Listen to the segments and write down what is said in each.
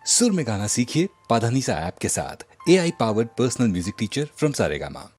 सुर में गाना सीखिए पाधानीसा ऐप के साथ। AI powered personal music teacher from Saregama.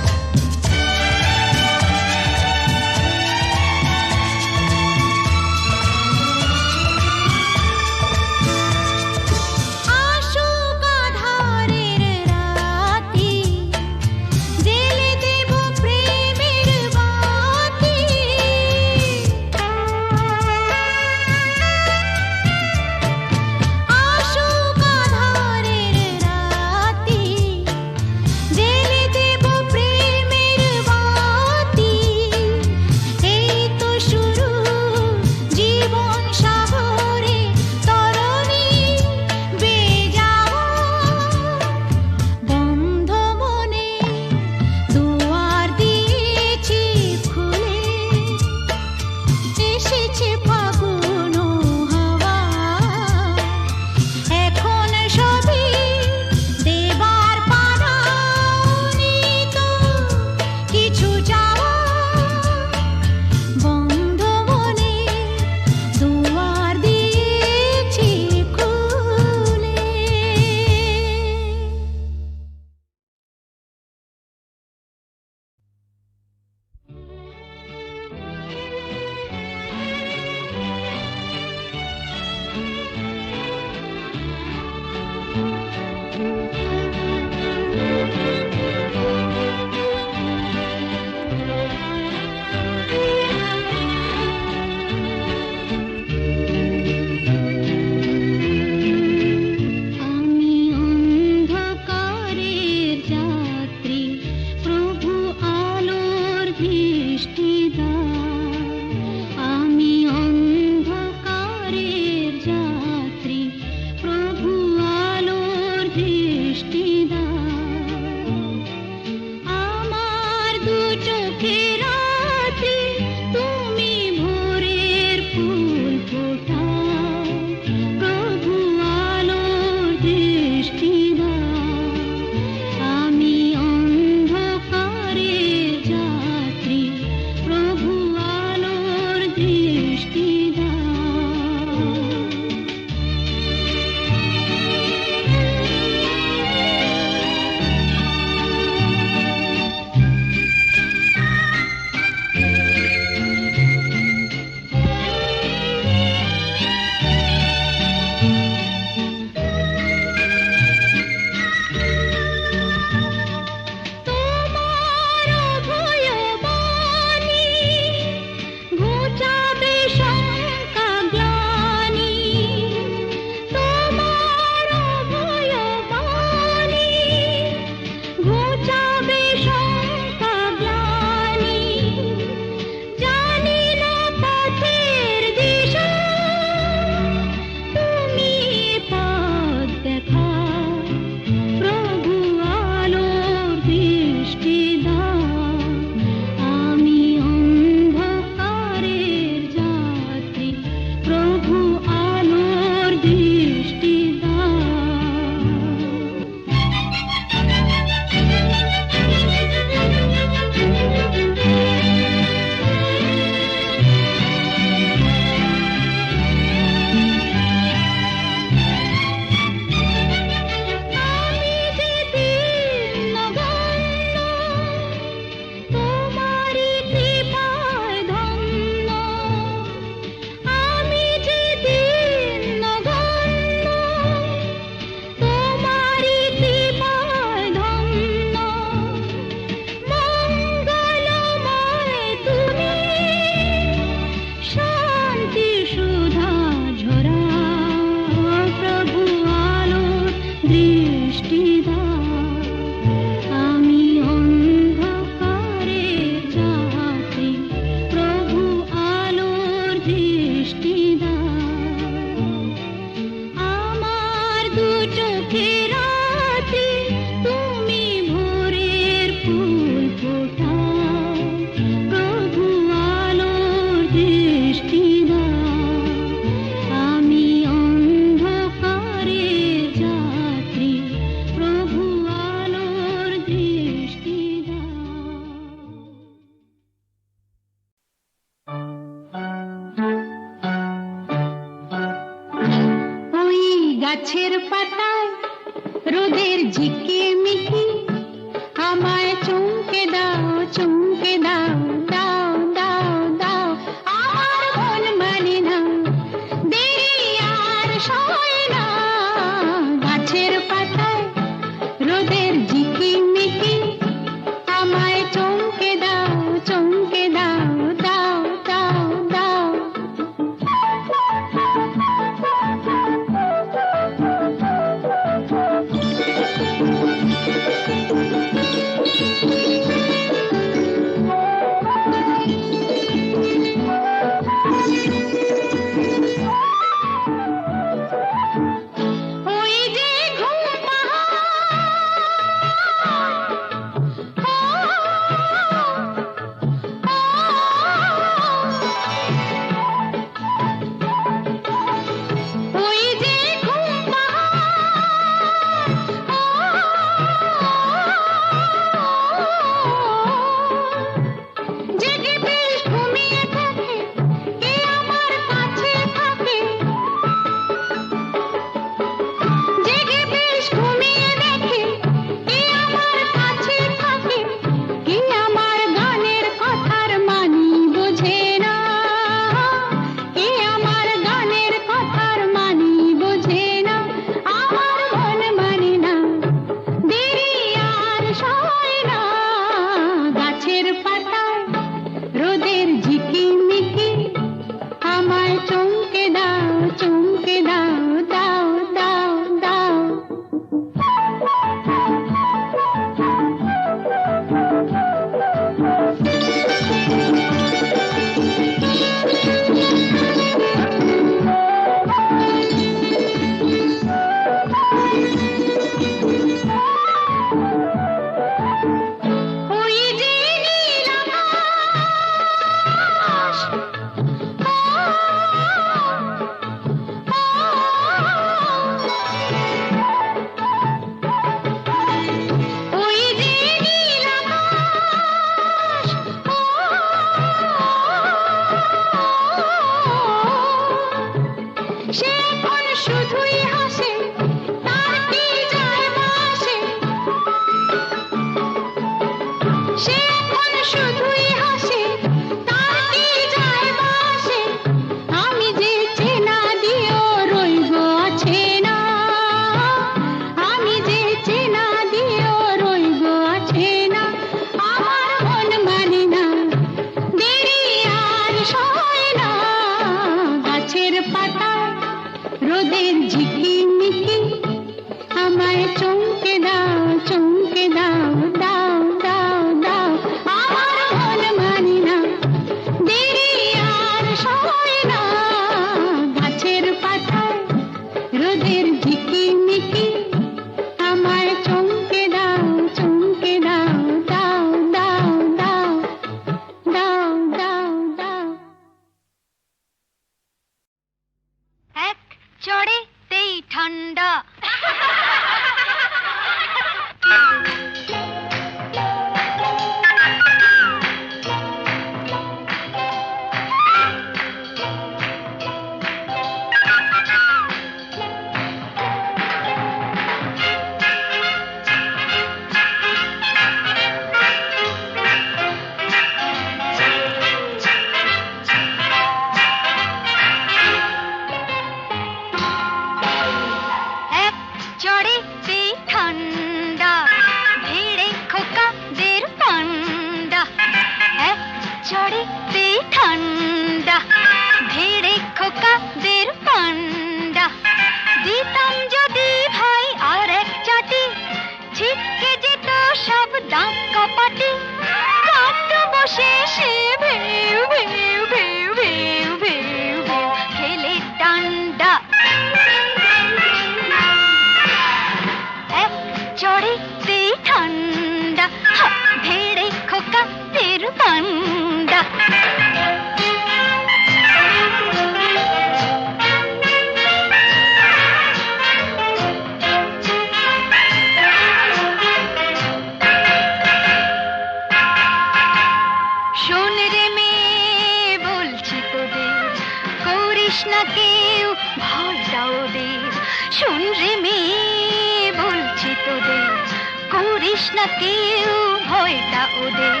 কেউ ভয়টা ওদের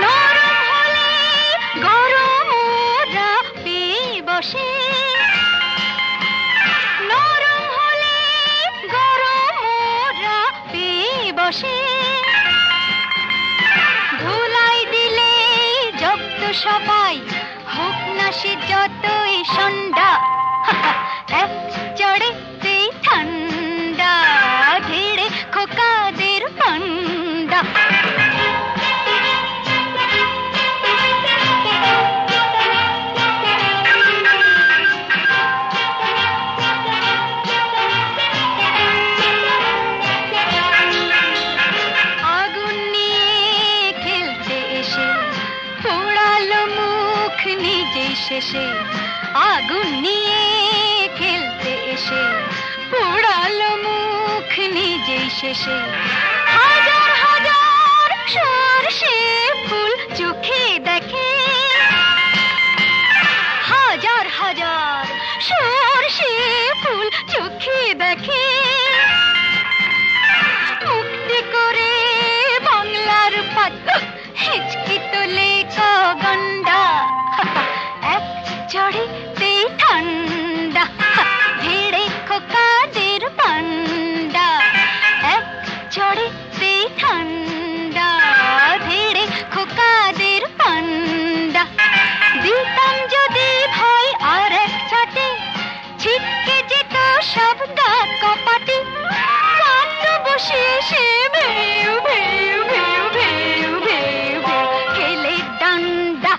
নরম হলে গরম ওরা পেয়ে বসে নরম হলে গরম ওরা পেয়ে বসে ধুলাই দিলে জব্দ সবাই হোক না সে যতই সন্ধ্যা এক চড়েতেই ঠান্ডা ধীরে খোকাদের পান্ডা আগুন নিয়ে খেলতে এসে পোড়ালো মুখ নিজেই শেষে আগুন নিয়ে খেলতে এসে পোড়ালো মুখ নিজেই শেষে হাজার হাজার সরষে ফুল চোখে দেখে হাজার হাজার সরষে ফুল চোখে দেখে মুক্তি করে বাংলার পাত হেঁচকি তোলে গন্ডা এক চড়েতেই ঠান্ডা ধীরে খোকাদের পান্ডা এক চড়েতেই ঠান্ডা ধীরে খোকাদের পান্ডা দিতাম যদি ভাই আর এক ছাটে ছিটকে যেত সব দাগ কপাটে কাঁদ বসে সে ভেউ ভেউ ভেউ ভেউ ভেউ ভেউ খেলে ডান্ডা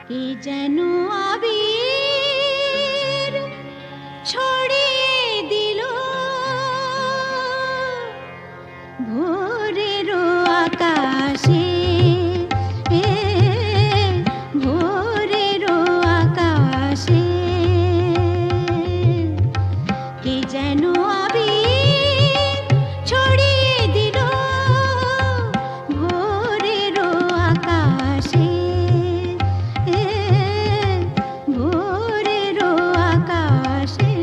কে যেন আবির ছড়িয়ে দিল ভোরের আকাশে ভোরের আকাশে কে যেন আবির ছড়িয়ে দিল ভোরের আকাশে ভোরের আকাশে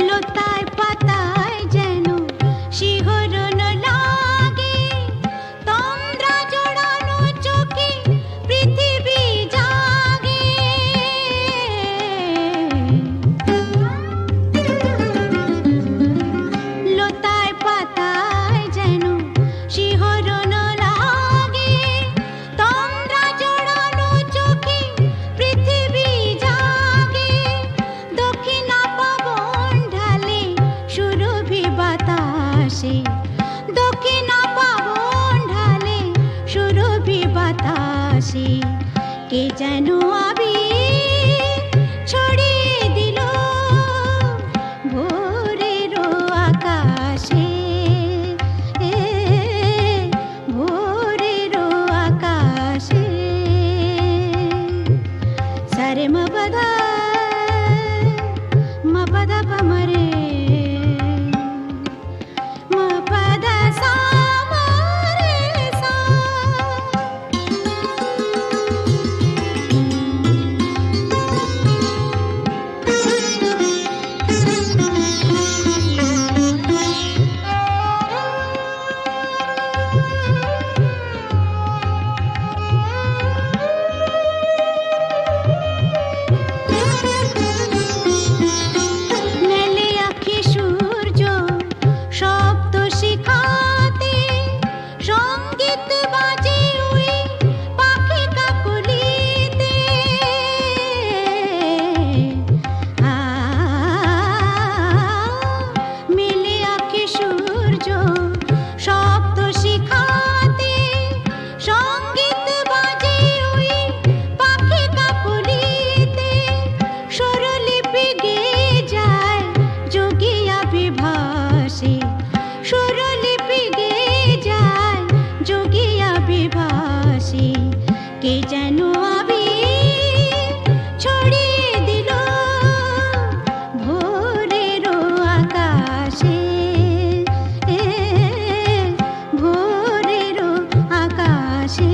লতায় পাতায় যেন শিহরণ লাগে তন্দ্রা জড়ানো চোখে পৃথিবী জাগে লতায় পাতায় যেন শিহরণ লাগে তন্দ্রা জড়ানো চোখে পৃথিবী জাগে দক্ষিণা পবন ঢালে সুরভি বাতাসে দক্ষিণা পবন ঢালে সুরভি বাতাসে কে যেন আবির ছড়িয়ে দিল ভোরের আকাশে ভোরের আকাশে সারে মপদা মপদা পমরে মপদা সা মরে সা আকাশে ভোরের আকাশে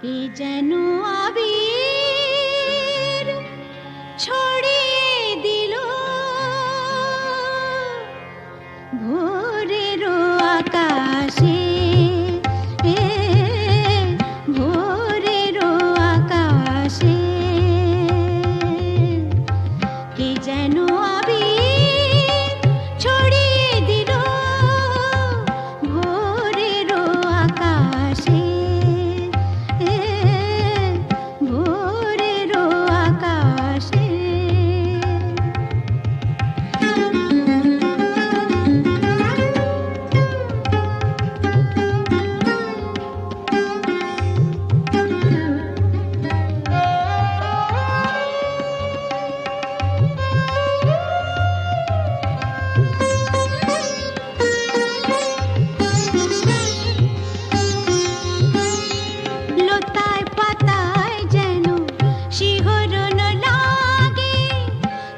কে যেন আবির ছড়িয়ে দিল ভোরের আকাশে ভোরের আকাশে কে যেন আবির ছড়িয়ে দিল ভোরের আকাশে ভোরের আকাশে লতায় পাতায় যেন শিহরণ লাগে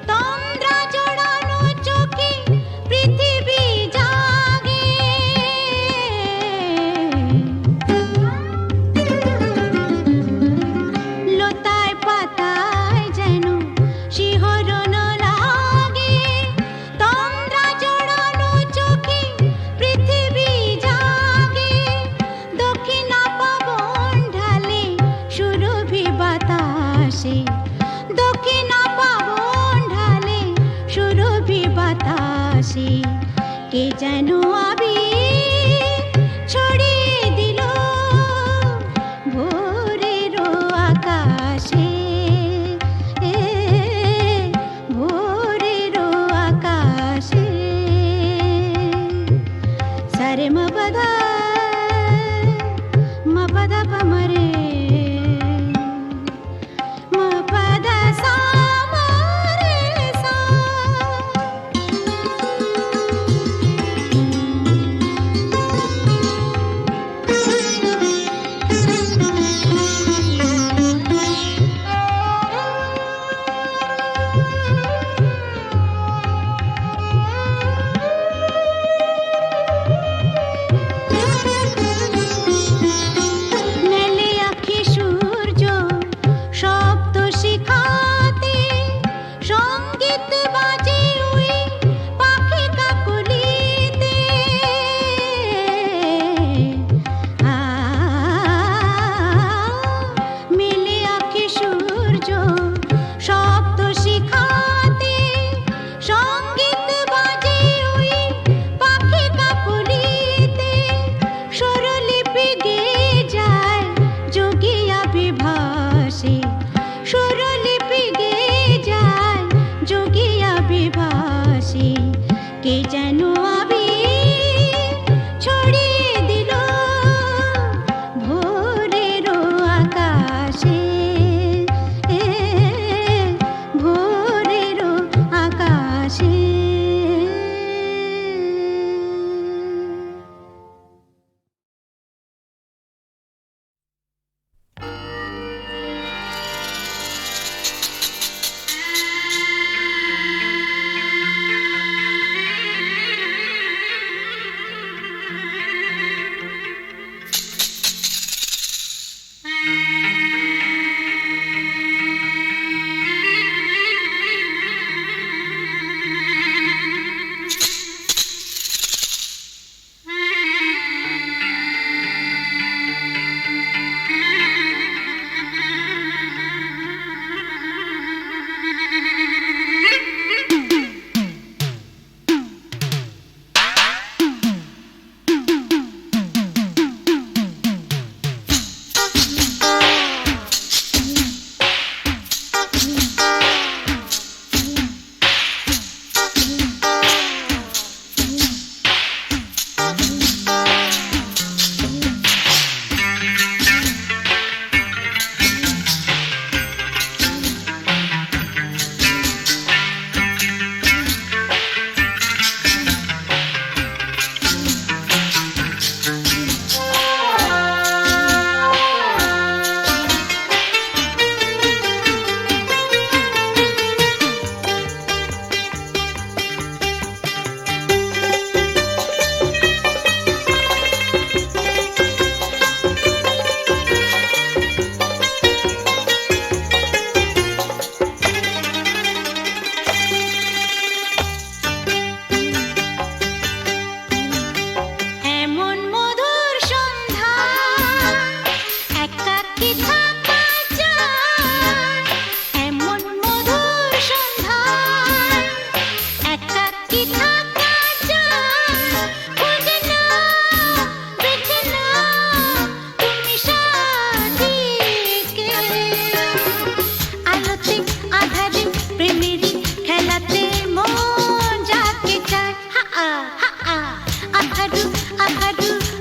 তন্দ্রা জড়ানো চোখে পৃথিবী জাগে লতায় পাতায় যেন শিহরণ লাগে তন্দ্রা জড়ানো চোখে পৃথিবী জাগে দক্ষিণা পবন ঢালে সুরভি বাতাসে দক্ষিণা পবন ঢালে সুরভি বাতাসে কে যেন আবির ছড়িয়ে দিল ভোরের আকাশে ভোরের আকাশে সারে মপদ পমরে মপদ সামরে সা নেলে আঁখি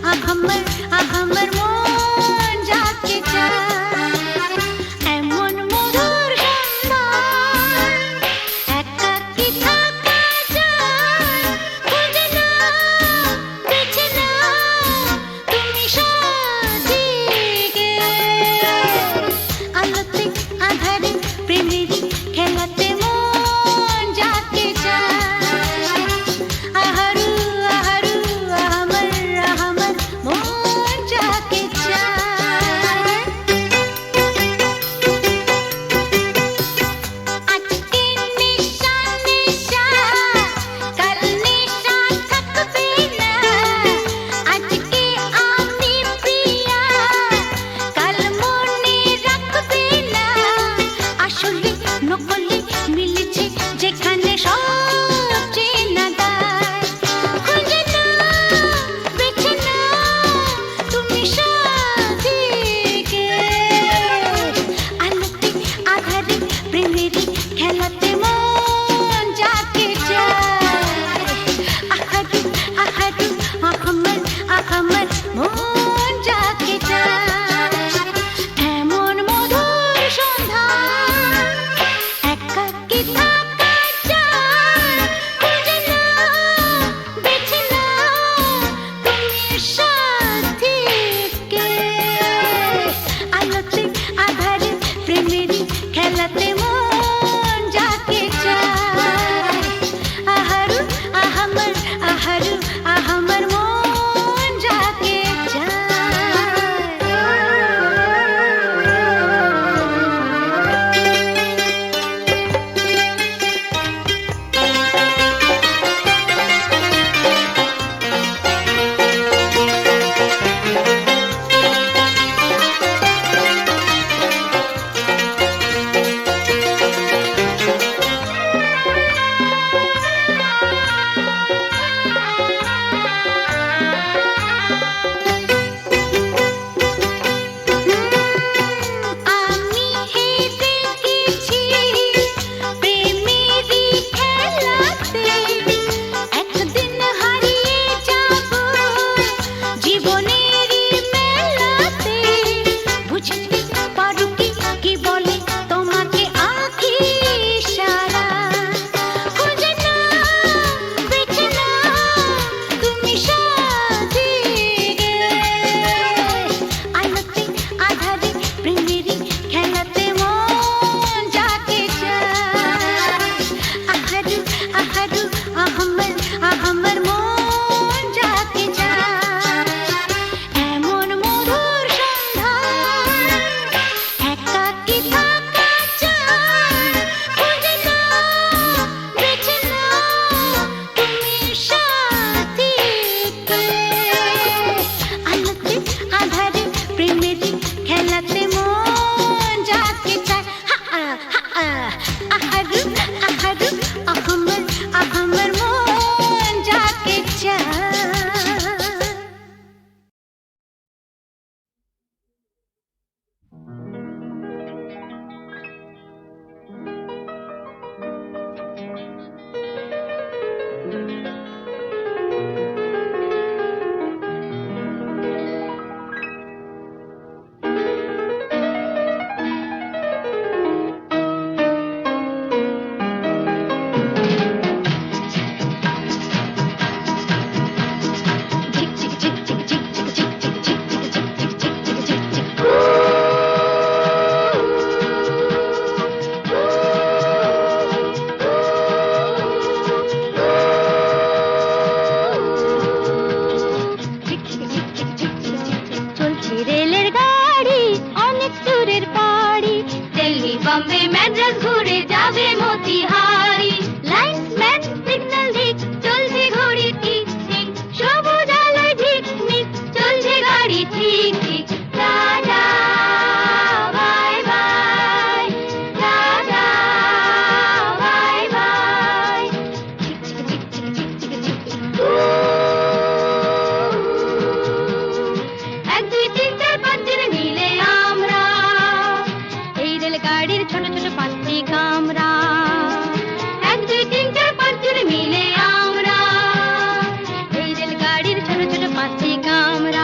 আমার মন যাকে চায় এমন মধুর সন্ধ্যায় একাকী থাকা যায় খুঁজে নাও বেছে নাও তুমি সাজিকে আলোতে আধারে প্রেমেরই খেলাতে মন যাকে চায় আহারু আহারু আমার মন যাকে চায় আজকে নিশা নিশা কাল নিশা থাকবে না আজকে আমি প্রিয়া কাল মনে রাখবে না আসলে নকলে মিলেছে যেখানে সব চেনা দায় খুঁজে নাও বেছে নাও তুমি সাজিকে আলোতে আধারে প্রেমেরই খেলাতে মন যাকে চায় আহারু আহারু আমার মন যাকে চায় এমন মধুর সন্ধ্যায় একাকী থাকা যায় খুঁজে নাও বেছে নাও তুমি সাথীকে আলোতে আধারে প্রেমেরই খেলাতে মন যাকে চায় আহারু আমার মন যাকে আমি হেরে গেছি প্রেমেরই খেলাতে একদিন হারিয়ে যাব জীবনেরই মেলাতে বুঝতে পারো কি বলে তোমাকে আঁখি ইশারা খুঁজে নাও বেছে নাও তুমি সাজিকে আলোতে আধারে প্রেমেরই খেলাতে মন যাকে চায় আহারু আমার মন যাকে চায় এমন মধুর সন্ধ্যায় একাকী থাকা যায় খুঁজে নাও বেছে নাও তুমি সাথীকে আলোতে আধারে প্রেমেরই খেলাতে মন যাকে চায় আহারু আমার মন যাকে চায় চলছে রেলের গাড়ি অনেক দূরের পাড়ি দিল্লি বম্বে ম্যাড্রাস ঘুরে যাবে মতিহারি লাইনম্যান সিগন্যাল দিক চলছে ঘড়ি ঠিক ঠিক সবুজ আলোয় ঝিকমিক চলছে গাড়ি ঠিক ঠিক tata bye bye tata bye bye এক দুই তিন চার পাঁচ জন মিলে আমরা এই রেলগাড়ির ছোট ছোট পাঁচটি কামরা এক দুই তিন চার পাঁচ জন মিলে আমরা এই রেলগাড়ির ছোট ছোট পাঁচটি কামরা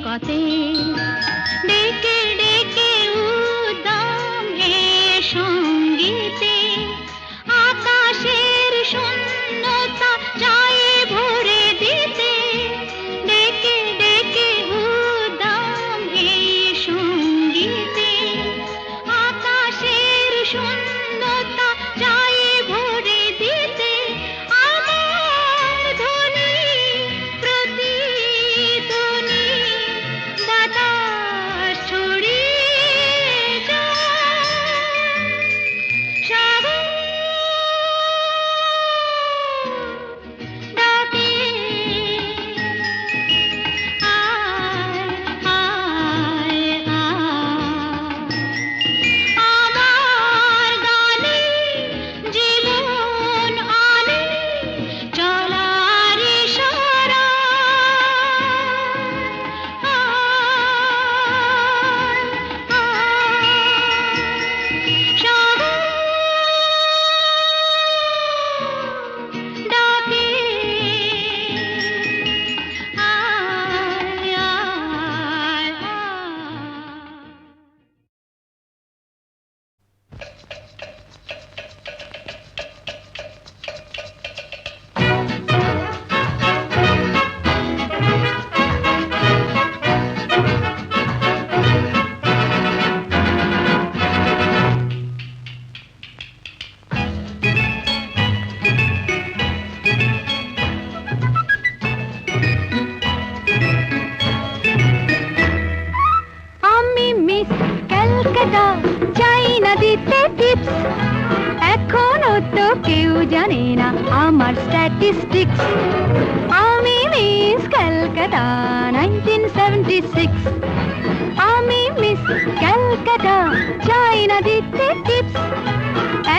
কতে ডেকে ডেকে উদ্দাম হে সঙ্গীতে আকাশের শূন্যতা চাই ভরে দিতে ডেকে ডেকে উদ্দাম হে সঙ্গীতে আকাশের শূন্যতা চাই ভরে দিতে আমার ধ্বনি প্রতিধ্বনি বাতাস ছড়িয়ে যায় সাগর ডাকে আয় আয় আয় আমার গানে জীবন আনে চলার ইশারা সাগর ডাকে আয় আয় আয় আমি মিস ক্যালকাটা চাই না দিতে টিপস এখনো তো কেউ জানে না আমার স্ট্যাটিস্টিক্স আমি মিস ক্যালকাটা 1976 আমি মিস ক্যালকাটা চাই না দিতে টিপস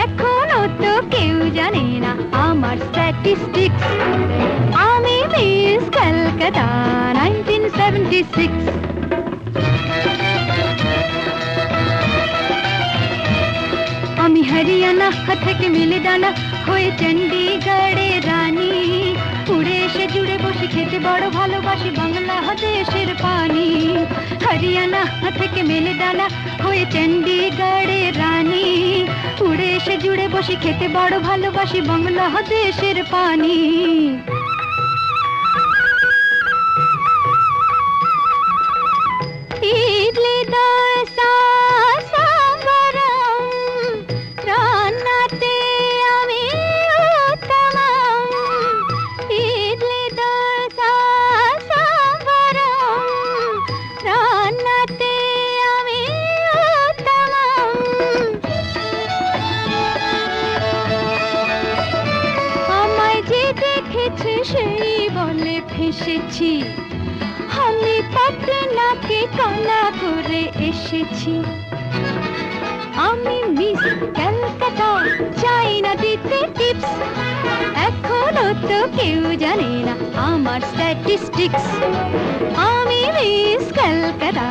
এখনো তো কেউ জানে না আমার স্ট্যাটিস্টিক্স আমি মিস ক্যালকাটা 1976 আমি হরিয়ানা থেকে মিলে ডানা হয়ে চণ্ডীগড়ের রানী উড়ে এসে জুড়ে বসে খেতে বড় ভালোবাসি বাংলাদেশের পানি হরিয়ানা থেকে মেলে ডানা হয়ে চণ্ডীগড়ের রানী উড়ে এসে জুড়ে বসে খেতে বড় ভালোবাসি বাংলাদেশের পানি ইডলি দোসা সাম্বারম রান্নাতে আমি উত্তমম ইডলি দোসা সাম্বারম রান্নাতে আমি উত্তমম আমায় যে দেখেছে সেই বলে ফেসেছি আমি পাটনাকে কলা করে এসেছি আমি মিস ক্যালকাটা চাই না দিতে টিপস এখনো তো কেউ জানে না আমার স্ট্যাটিস্টিক্স আমি মিস ক্যালকাটা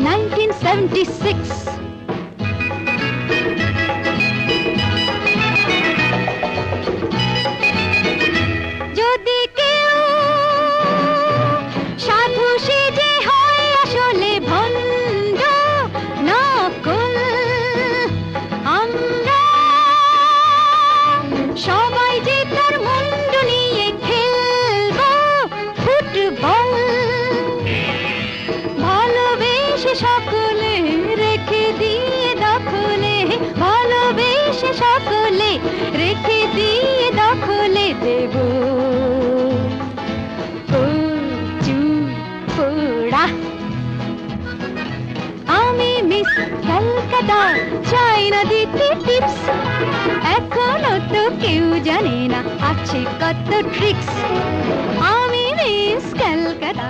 1976 যদি কেউ সাধু সেজে হয় আসলে ভণ্ড নকল আমরা সবাই যে তার মুন্ডু নিয়ে খেলবো ফুটবল ভালোবেসে সকলে রেখে দিয়ে দখলে ভালোবেসে সকলে রেখে দিয়ে দখলে দেব পোড়া আমি মিস ক্যালকাটা চাই না দিতে টিপস এখনো তো কেউ জানে না আছে কত ট্রিক্স আমি মিস ক্যালকাটা